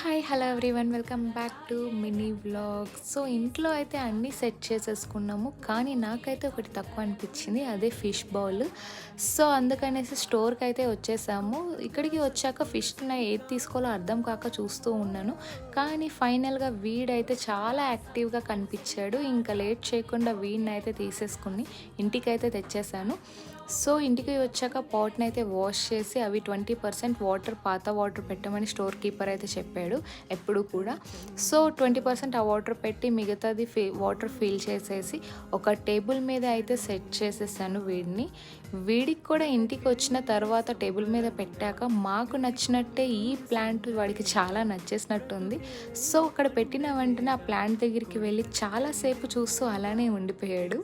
Hi hello everyone welcome back to mini vlog. So ఇంట్లో అయితే అన్నీ సెట్ చేసేసుకున్నాము, కానీ నాకైతే ఒకటి తక్కువ అనిపించింది, అదే ఫిష్ బౌల్. సో అందుకనేసి స్టోర్కి అయితే వచ్చేసాము. ఇక్కడికి వచ్చాక ఫిష్ ఏది తీసుకోవాలో అర్థం కాక చూస్తూ ఉన్నాను, కానీ ఫైనల్గా వీడైతే చాలా యాక్టివ్గా కనిపించాడు. ఇంకా లేట్ చేయకుండా వీడిని అయితే తీసేసుకుని ఇంటికైతే తెచ్చేసాను. సో ఇంటికి వచ్చాక పాట్ని అయితే వాష్ చేసి అవి 20% వాటర్, పాత వాటర్ పెట్టమని స్టోర్ కీపర్ అయితే చెప్పాడు ఎప్పుడు కూడా. సో 20% ఆ వాటర్ పెట్టి మిగతాది వాటర్ ఫిల్ చేసేసి ఒక టేబుల్ మీద అయితే సెట్ చేసేసాను వీడిని. వీడికి కూడా ఇంటికి వచ్చిన తర్వాత టేబుల్ మీద పెట్టాక మాకు నచ్చినట్టే ఈ ప్లాంట్ వాడికి చాలా నచ్చేసినట్టుంది. సో అక్కడ పెట్టిన వెంటనే ఆ ప్లాంట్ దగ్గరికి వెళ్ళి చాలాసేపు చూస్తూ అలానే ఉండిపోయాడు.